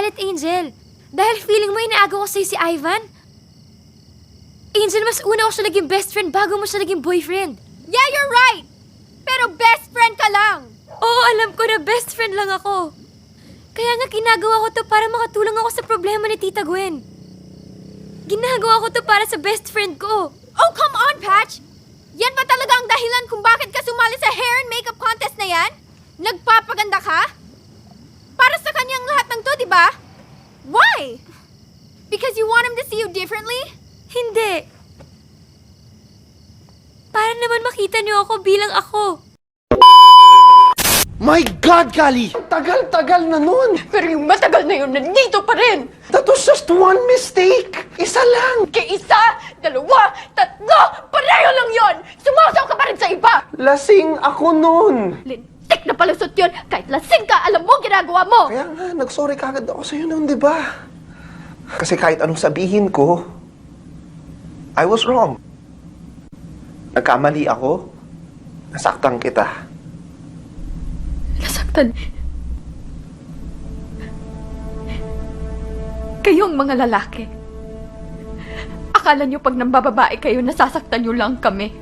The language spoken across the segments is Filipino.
galit, Angel. Dahil feeling mo inaagaw ko sa'yo si Ivan? Angel, mas una ko siya naging best friend bago mo siya naging boyfriend. Yeah, you're right! Pero best friend ka lang! Oo, alam ko na best friend lang ako. Kaya nga ginagawa ko to para makatulong ako sa problema ni Tita Gwen. Ginagawa ko to para sa best friend ko. Oh, come on, Patch! Yan ba talaga ang dahilan kung bakit ka sumali sa hair and makeup contest na yan? Nagpapaganda ka? Para sa kanyang lahat ng to, di ba? Why? Because you want him to see you differently? Hindi. Para naman makita niyo ako bilang ako. My God, Kali! Tagal-tagal na nun! Pero yung matagal na yun, nandito pa rin! That was just one mistake! Isa lang! Kay isa, dalawa, tatlo, pareho lang yon. Sumasaw ka pa rin sa iba! Lasing ako nun! Lintik na palusot yun! Kahit lasing ka, alam mo ang ginagawa mo! Kaya nga, nag-sorry kagad ako sa'yo nun, di ba? Kasi kahit anong sabihin ko, I was wrong. Nagkamali ako. Nasaktan kita. Nasaktan. Kayong mga lalaki. Akala nyo pag nambababae kayo, nasasaktan nyo lang kami.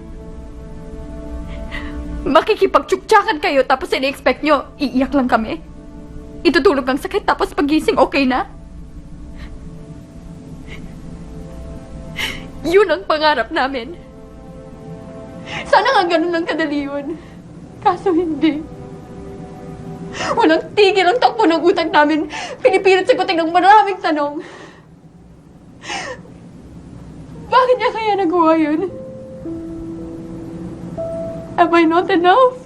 Makikipagtsuktsakan kayo tapos ini-expect nyo, iiyak lang kami. Itutulog ang sakit tapos pagising okay na. Yun ang pangarap namin. Sana nga ganun lang kadali yun. Kaso hindi. Walang tigil ang takbo ng utak namin. Pinipilit sagutin ng maraming tanong. Bakit niya kaya nagawa yun? Am I not enough?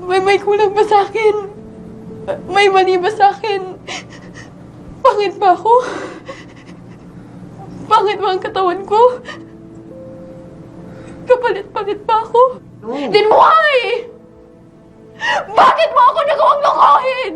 May kulang ba sa akin? May mali ba sa akin? Pangit ba ako? Pangit ba ang katawan ko? Kapalit-palit ba ako? Then why? Bakit mo ako nagawang lokohin?